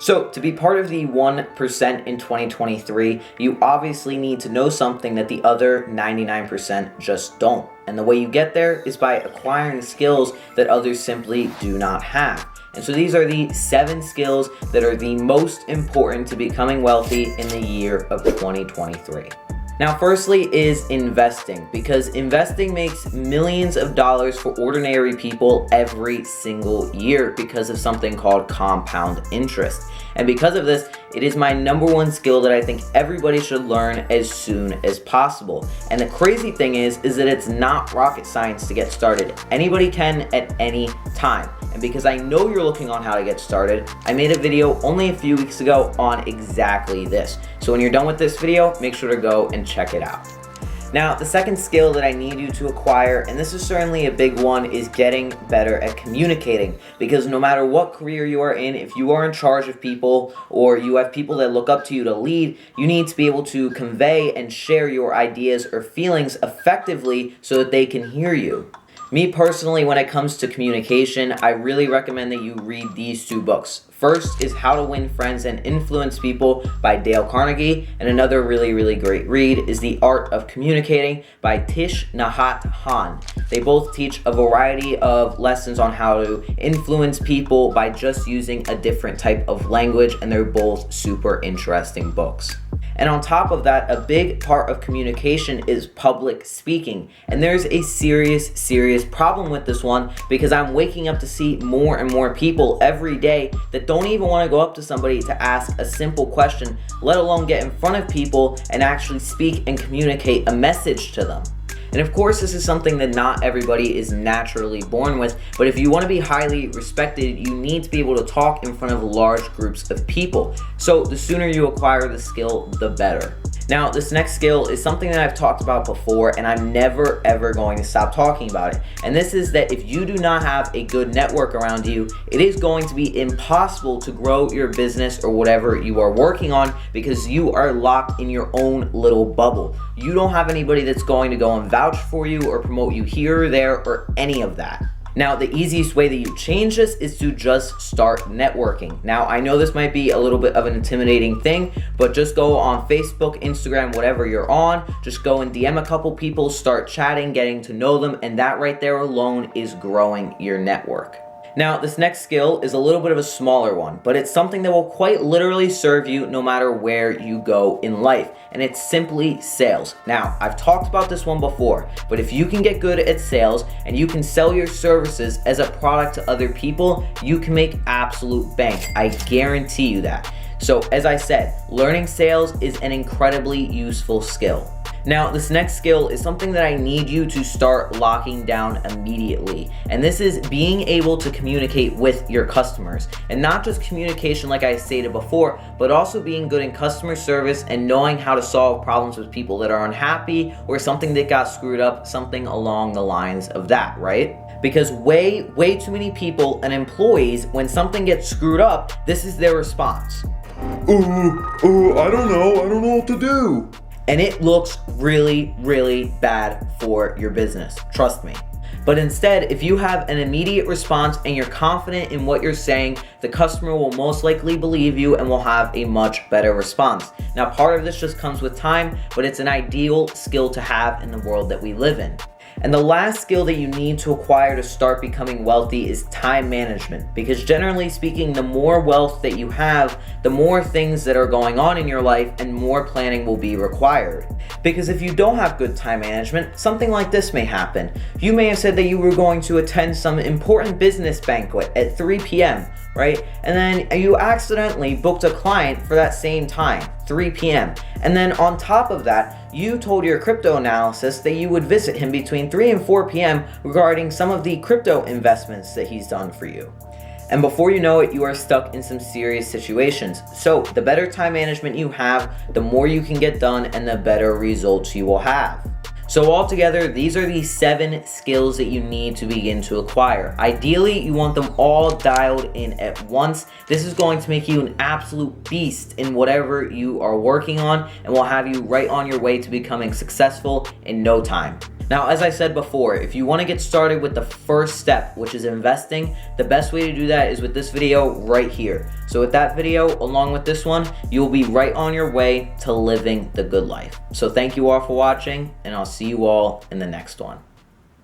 So to be part of the 1% in 2023, you obviously need to know something that the other 99% just don't. And the way you get there is by acquiring skills that others simply do not have. And so these are the 7 skills that are the most important to becoming wealthy in the year of 2023. Now, firstly is investing, because investing makes millions of dollars for ordinary people every single year because of something called compound interest. And because of this, it is my #1 skill that I think everybody should learn as soon as possible. And the crazy thing is that it's not rocket science to get started. Anybody can at any time. And because I know you're looking on how to get started, I made a video only a few weeks ago on exactly this. So when you're done with this video, make sure to go and check it out. Now, the second skill that I need you to acquire, and this is certainly a big one, is getting better at communicating. Because no matter what career you are in, if you are in charge of people or you have people that look up to you to lead, you need to be able to convey and share your ideas or feelings effectively so that they can hear you. Me personally, when it comes to communication, I really recommend that you read these 2 books. First is How to Win Friends and Influence People by Dale Carnegie, and another really great read is The Art of Communicating by Thich Nhat Hanh. They both teach a variety of lessons on how to influence people by just using a different type of language, and they're both super interesting books. And on top of that, a big part of communication is public speaking. And there's a serious problem with this one, because I'm waking up to see more and more people every day that don't even want to go up to somebody to ask a simple question, let alone get in front of people and actually speak and communicate a message to them. And of course, this is something that not everybody is naturally born with, but if you want to be highly respected, you need to be able to talk in front of large groups of people. So the sooner you acquire the skill, the better. Now, this next skill is something that I've talked about before, and I'm never ever going to stop talking about it. And this is that if you do not have a good network around you, it is going to be impossible to grow your business or whatever you are working on, because you are locked in your own little bubble. You don't have anybody that's going to go and vouch for you or promote you here or there or any of that. Now, the easiest way that you change this is to just start networking. Now, I know this might be a little bit of an intimidating thing, but just go on Facebook, Instagram, whatever you're on, just go and DM a couple people, start chatting, getting to know them, and that right there alone is growing your network. Now, this next skill is a little bit of a smaller one, but it's something that will quite literally serve you no matter where you go in life, and it's simply sales. Now, I've talked about this one before, but if you can get good at sales and you can sell your services as a product to other people, you can make absolute bank. I guarantee you that. So, as I said, learning sales is an incredibly useful skill. Now, this next skill is something that I need you to start locking down immediately. And this is being able to communicate with your customers. And not just communication like I stated before, but also being good in customer service and knowing how to solve problems with people that are unhappy or something that got screwed up, something along the lines of that, right? Because way too many people and employees, when something gets screwed up, this is their response. I don't know what to do. And it looks really bad for your business, trust me. But instead, if you have an immediate response and you're confident in what you're saying, the customer will most likely believe you and will have a much better response. Now, part of this just comes with time, but it's an ideal skill to have in the world that we live in. And the last skill that you need to acquire to start becoming wealthy is time management. Because generally speaking, the more wealth that you have, the more things that are going on in your life and more planning will be required. Because if you don't have good time management, something like this may happen. You may have said that you were going to attend some important business banquet at 3 p.m., right? And then you accidentally booked a client for that same time, 3 p.m. And then on top of that, you told your crypto analyst that you would visit him between 3 and 4 p.m. regarding some of the crypto investments that he's done for you. And before you know it, you are stuck in some serious situations. So the better time management you have, the more you can get done and the better results you will have. So altogether, these are the 7 skills that you need to begin to acquire. Ideally, you want them all dialed in at once. This is going to make you an absolute beast in whatever you are working on and will have you right on your way to becoming successful in no time. Now, as I said before, if you want to get started with the first step, which is investing, the best way to do that is with this video right here. So with that video, along with this one, you will be right on your way to living the good life. So thank you all for watching, and I'll see you all in the next one.